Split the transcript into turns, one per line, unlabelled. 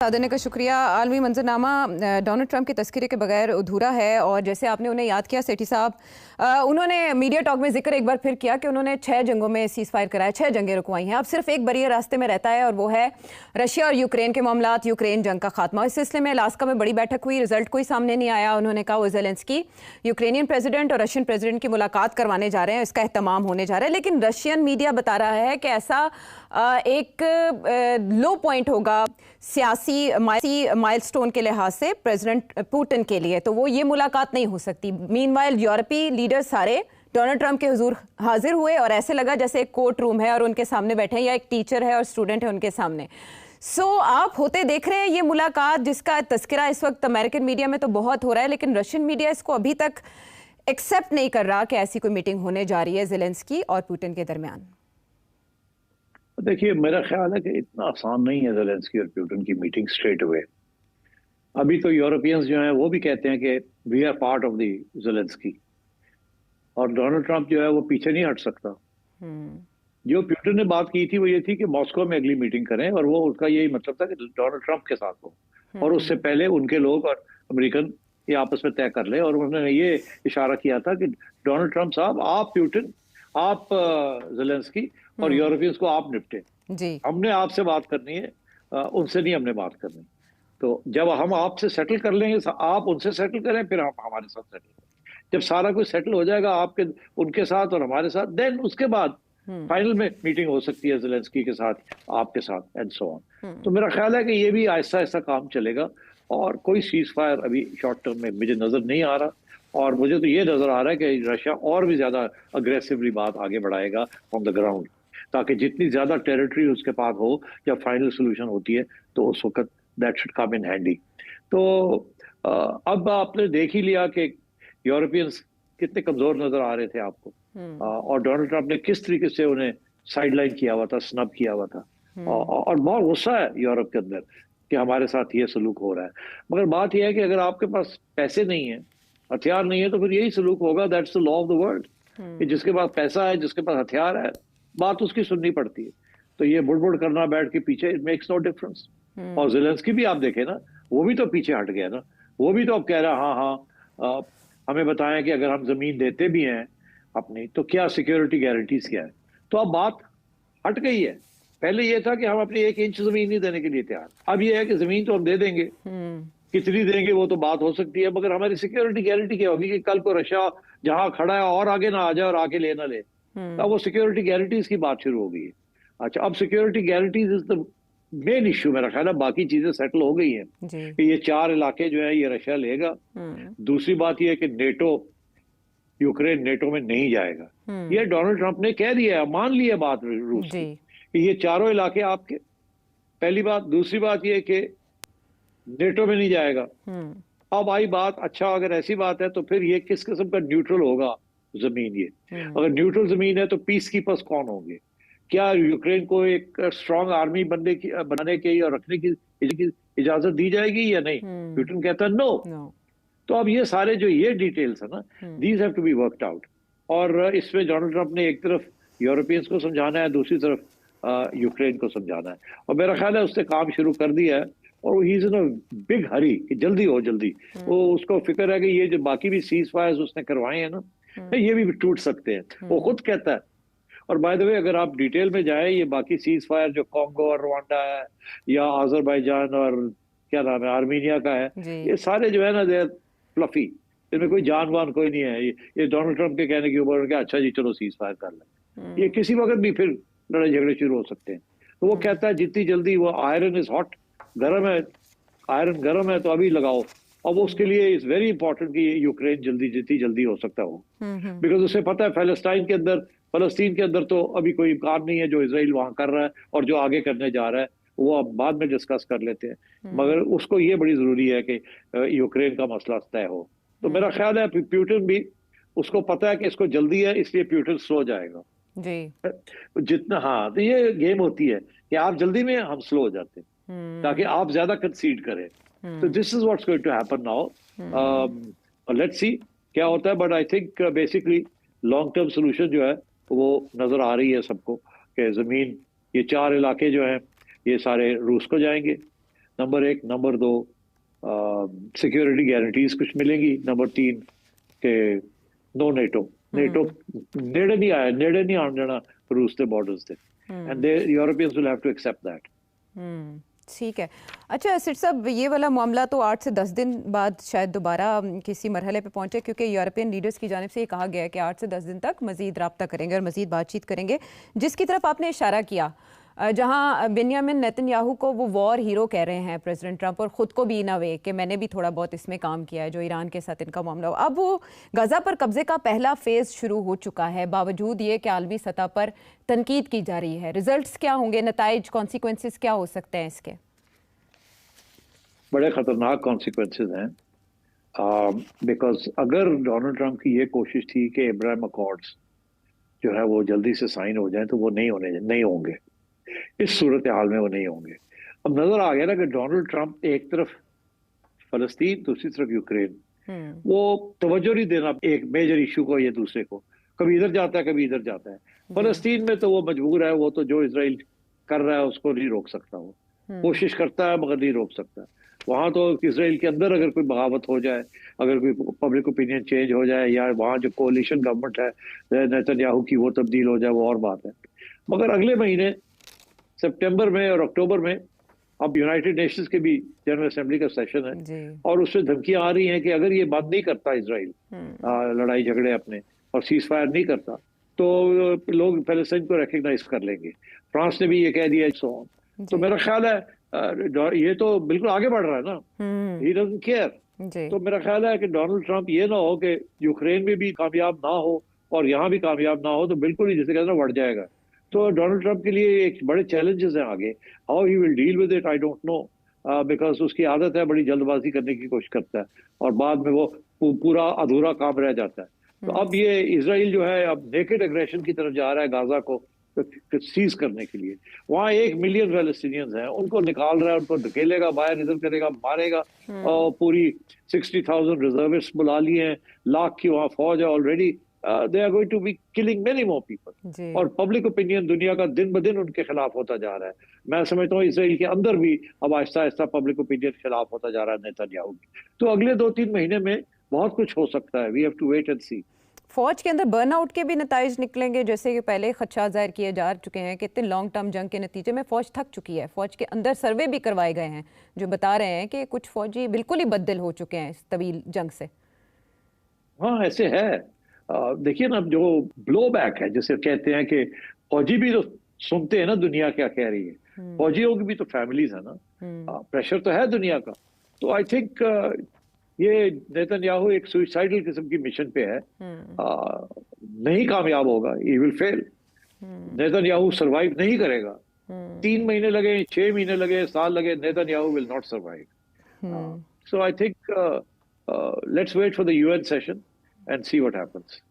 देने का शुक्रिया। आलमी मंजरनामा डोनाल्ड ट्रंप के तस्करे के बगैर अधूरा है और जैसे आपने उन्हें याद किया सेठी साहब, उन्होंने मीडिया टॉक में जिक्र एक बार फिर किया कि उन्होंने 6 जंगों में सीज फायर कराया, 6 जंगें रुकवाई हैं। अब सिर्फ एक बरिया रास्ते में रहता है और वो है रशिया और यूक्रेन के मामलात, यूक्रेन जंग का खात्मा। इस सिलसिले में अलास्का में बड़ी बैठक हुई, रिजल्ट कोई सामने नहीं आया। उन्होंने कहा वो ज़ेलेंस्की यूक्रेनियन प्रेसिडेंट और रशियन प्रेसिडेंट की मुलाकात करवाने जा रहे हैं, इसका एहतमाम होने जा रहा है। लेकिन रशियन मीडिया बता रहा है कि ऐसा एक लो पॉइंट होगा सियासी माइलस्टोन के लिहाज से प्रेसिडेंट पुतिन के लिए, तो वो ये मुलाकात नहीं हो सकती। मीनवाइल यूरोपीय लीडर्स सारे डोनाल्ड ट्रंप के हुजूर हाजिर हुए और ऐसे लगा जैसे एक कोर्ट रूम है और उनके सामने बैठे हैं, या एक टीचर है और स्टूडेंट है उनके सामने। आप होते देख रहे हैं ये मुलाकात जिसका तस्करा इस वक्त अमेरिकन मीडिया में तो बहुत हो रहा है, लेकिन रशियन मीडिया इसको अभी तक एक्सेप्ट नहीं कर रहा कि ऐसी कोई मीटिंग होने जा रही है ज़ेलेंस्की और पुतिन के दरमियान।
देखिए, मेरा ख्याल है कि इतना आसान नहीं है ज़ेलेंस्की और पुतिन की मीटिंग स्ट्रेट अवे। अभी तो यूरोपियंस जो हैं वो भी कहते हैं कि we are part of the Zelensky, और डोनाल्ड ट्रंप जो है वो पीछे नहीं हट सकता। जो पुतिन ने बात की थी वो ये थी कि मॉस्को में अगली मीटिंग करें, और वो उसका यही मतलब था कि डोनाल्ड ट्रंप के साथ हो, और उससे पहले उनके लोग और अमेरिकन ये आपस में तय कर ले। और उन्होंने ये इशारा किया था कि डोनाल्ड ट्रंप साहब, आप पुतिन, आप ज़ेलेंस्की और यूरोपियंस को आप निपटे जी, हमने आपसे बात करनी है, उनसे नहीं हमने बात करनी। तो जब हम आपसे सेटल कर लेंगे, आप उनसे सेटल करें, फिर हम हमारे साथ सेटल करें। जब सारा कुछ सेटल हो जाएगा आपके उनके साथ और हमारे साथ, देन उसके बाद फाइनल में मीटिंग हो सकती है ज़ेलेंस्की के साथ, आपके साथ, एंड सो ऑन। तो मेरा ख्याल है कि ये भी आहिस्ता आहिस्ता काम चलेगा, और कोई सीज फायर अभी शॉर्ट टर्म में मुझे नजर नहीं आ रहा। और मुझे तो ये नजर आ रहा है कि रशिया और भी ज्यादा अग्रेसिवली बात आगे बढ़ाएगा ऑन द ग्राउंड, ताकि जितनी ज्यादा टेरिटरी उसके पास हो जब फाइनल सोल्यूशन होती है तो उस वक्त that should come in handy. तो अब आपने देख ही लिया कि यूरोपियंस कितने कमजोर नजर आ रहे थे आपको, और डोनाल्ड ट्रंप ने किस तरीके से उन्हें साइडलाइन किया हुआ था, स्नब किया हुआ था। और बहुत गुस्सा है यूरोप के अंदर कि हमारे साथ ये सलूक हो रहा है। मगर बात यह है कि अगर आपके पास पैसे नहीं है, हथियार नहीं है, तो फिर यही सलूक होगा। That's the law of the world, कि जिसके पास पैसा है, जिसके पास हथियार है, बात उसकी सुननी पड़ती है। तो ये बुड़बुड़ करना बैठ के पीछे, इट मेक्स नो डिफरेंस। और ज़ेलेंस्की भी आप देखें ना, वो भी तो पीछे हट गया ना। वो भी तो अब कह रहा है हाँ, हमें बताएं कि अगर हम जमीन देते भी हैं अपनी, तो क्या सिक्योरिटी गारंटीज क्या है। तो अब बात हट गई है। पहले ये था कि हम अपनी 1 इंच जमीन नहीं देने के लिए तैयार, अब ये है कि जमीन तो हम दे देंगे, कितनी देंगे वो तो बात हो सकती है, मगर हमारी सिक्योरिटी गारंटी क्या होगी कि कल को रशिया जहां खड़ा है और आगे ना आ जाए और आके ले ना ले। अब वो सिक्योरिटी गारंटीज की बात शुरू हो गई है। अच्छा, अब security guarantees is the main issue. मेरा ख्याल है बाकी चीजें सेटल हो गई हैं कि ये 4 इलाके जो है ये रशिया लेगा। दूसरी बात ये है कि नेटो, यूक्रेन नेटो में नहीं जाएगा, ये डोनाल्ड ट्रंप ने कह दिया है, मान लिया बात रूस की कि ये चारों इलाके आपके। पहली बात। दूसरी बात ये कि नेटो में नहीं जाएगा। अब आई बात, अच्छा अगर ऐसी बात है तो फिर ये किस किस्म का न्यूट्रल होगा जमीन। ये अगर न्यूट्रल जमीन है तो पीस कीपर्स कौन होंगे? क्या यूक्रेन को एक स्ट्रांग आर्मी बनाने की और रखने की इजाजत दी जाएगी या नहीं? पुतिन कहता है नो। तो अब ये सारे जो ये डिटेल्स है ना, these have to be worked out. और इसमें डोनाल्ड ट्रंप ने एक तरफ यूरोपियंस को समझाना है, दूसरी तरफ यूक्रेन को समझाना है। और मेरा ख्याल है उसने काम शुरू कर दिया है, और he is in a big हरी कि जल्दी हो जल्दी। वो उसको फिक्र है कि ये जो बाकी भी सीज फायर्स उसने करवाए हैं ना, ये भी टूट सकते हैं, वो खुद कहता है। और बाय द वे, अगर आप डिटेल में जाए, ये बाकी सीज फायर जो कॉन्गो और रवांडा है, या आजरबाईजान और क्या नाम है आर्मीनिया का है, ये सारे जो है ना दे फ्लफी, इनमें कोई जानवान कोई नहीं है। ये डोनाल्ड ट्रंप के कहने के ऊपर अच्छा जी चलो सीज फायर कर लें, ये किसी वक्त भी फिर लड़ाई झगड़े शुरू हो सकते हैं। तो वो कहता है जितनी जल्दी, वो आयरन इज हॉट, गर्म है, आयरन गर्म है तो अभी लगाओ। अब उसके लिए इज वेरी इंपॉर्टेंट कि यूक्रेन जितनी जल्दी हो सकता हो, बिकॉज उसे पता है फलस्तीन के अंदर तो अभी कोई इम्कान नहीं है जो इजराइल वहां कर रहा है, और जो आगे करने जा रहा है वो अब बाद में डिस्कस कर लेते हैं। मगर उसको ये बड़ी जरूरी है कि यूक्रेन का मसला तय हो। तो मेरा ख्याल है पुतिन भी, उसको पता है कि इसको जल्दी है, इसलिए पुतिन स्लो जाएगा जी जितना। हाँ, तो ये गेम होती है कि आप जल्दी में, हम स्लो हो जाते हैं ताकि आप ज्यादा कंसीड करें। तो this is what's going to happen now. Let's see क्या होता है। But I think basically long term solution जो है वो नजर आ रही है सबको कि जमीन, ये 4 इलाके जो हैं ये सारे रूस को जाएंगे, नंबर एक, नंबर दो सिक्योरिटी गारंटीज कुछ मिलेंगी, नंबर तीन के नो नेटो नेटो नेड़े नहीं आने देना रूस के बॉर्डर्स से, and they Europeans will have to accept that.
ठीक है। अच्छा सिर साहब, ये वाला मामला तो 8 से 10 दिन बाद शायद दोबारा किसी मरहले पे पहुंचे, क्योंकि यूरोपियन लीडर्स की जानिब से ये कहा गया है कि 8 से 10 दिन तक मजीद रब्ता करेंगे और मजीद बातचीत करेंगे, जिसकी तरफ आपने इशारा किया, जहां बेंजामिन नेतन्याहू को वो वॉर हीरो कह रहे हैं प्रेसिडेंट ट्रंप, और ख़ुद को भी इन अ वे कि मैंने भी थोड़ा बहुत इसमें काम किया है जो ईरान के साथ इनका मामला हो। अब वो गज़ा पर कब्ज़े का पहला फेज़ शुरू हो चुका है, बावजूद ये कि आलमी सतह पर तनकीद की जा रही है। रिजल्ट्स क्या होंगे, नताइज, कॉन्सिक्वेंसेस क्या हो सकते हैं इसके?
बड़े खतरनाक कॉन्सिक्वेंसेस हैं, बिकॉज अगर डोनाल्ड ट्रंप की ये कोशिश थी कि अब्राहम अकॉर्ड्स जो है वो जल्दी से साइन हो जाए, तो वो नहीं होंगे, इस सूरत हाल में वो नहीं होंगे। अब नजर आ गया ना कि डोनाल्ड ट्रंप एक तरफ फलस्तीन, दूसरी तरफ यूक्रेन, वो तवज्जो नहीं देना एक मेजर इशू को, ये दूसरे को, कभी इधर जाता है कभी इधर जाता है। फलस्तीन में तो वो मजबूर है, वो तो जो इसराइल कर रहा है उसको नहीं रोक सकता, वो कोशिश करता है मगर नहीं रोक सकता। वहां तो इसराइल के अंदर अगर कोई बगावत हो जाए, अगर कोई पब्लिक ओपिनियन चेंज हो जाए, या वहां जो कोalition गवर्नमेंट है नेतन्याहू की वो तब्दील हो जाए, वो और बात है। मगर अगले महीने सितंबर में और अक्टूबर में अब यूनाइटेड नेशंस के भी जनरल असेंबली का सेशन है, और उससे धमकियां आ रही हैं कि अगर ये बंद नहीं करता इसराइल लड़ाई झगड़े अपने और सीज फायर नहीं करता, तो लोग पैलेस्टाइन को रिकग्नाइज कर लेंगे। फ्रांस ने भी ये कह दिया, सो ऑन। तो मेरा ख्याल है ये तो बिल्कुल आगे बढ़ रहा है ना, ही डजंट केयर। तो मेरा ख्याल है कि डोनाल्ड ट्रंप ये ना हो कि यूक्रेन में भी कामयाब ना हो और यहाँ भी कामयाब ना हो, तो बिल्कुल ही जैसे कहते हैं बढ़ जाएगा। तो डोनाल्ड ट्रंप के लिए एक बड़े चैलेंजेस हैं आगे। How he will deal with it I don't know, because उसकी आदत है बड़ी जल्दबाजी करने की कोशिश करता है, और बाद में वो पूरा अधूरा काम रह जाता है। तो अब ये इसराइल जो है अब नेकेड एग्रेशन की तरफ जा रहा है गाजा को सीज करने के लिए। वहां 1 मिलियन पैलेस्टीनियंस हैं, उनको निकाल रहा है, उनको धकेलेगा बाहर, इधर करेगा, मारेगा, और पूरी 60,000 रिजर्विस्ट बुला लिए हैं, लाख की वहां फौज है already. They are going to be killing many more people, और पब्लिक ओपिनियन दुनिया का दिन ब दिन उनके खिलाफ होता जा रहा है। मैं समझता हूँ इसराइल के अंदर भी अब आहिस्ता आहिस्ता पब्लिक ओपिनियन खिलाफ होता जा रहा है नेतन्याहू की। तो अगले 2-3 महीने में बहुत कुछ हो सकता है। We have to wait and see.
फौज के अंदर बर्नआउट के भी नताइज निकलेंगे, जैसे कि पहले खदशा जाहिर किए जा चुके हैं कि इतने लॉन्ग टर्म जंग के नतीजे में फौज थक चुकी है। फौज के अंदर सर्वे भी करवाए गए हैं जो बता रहे हैं कि कुछ फौजी बिल्कुल ही बदल हो चुके हैं इस तवील जंग से।
हाँ ऐसे है। देखिए ना, जो ब्लो बैक है जैसे कहते हैं कि फौजी भी तो सुनते हैं ना दुनिया क्या कह रही है, फौजियों की भी तो फैमिलीज है ना, प्रेशर तो है दुनिया का। तो आई थिंक ये नेतन्याहू एक सुइसाइडल किस्म की मिशन पे है, नहीं कामयाब होगा, he will fail. Netanyahu survive नहीं करेगा। 3 महीने लगे, 6 महीने लगे, साल लगे, Netanyahu will not survive. So I think let's wait for the UN session and see what happens.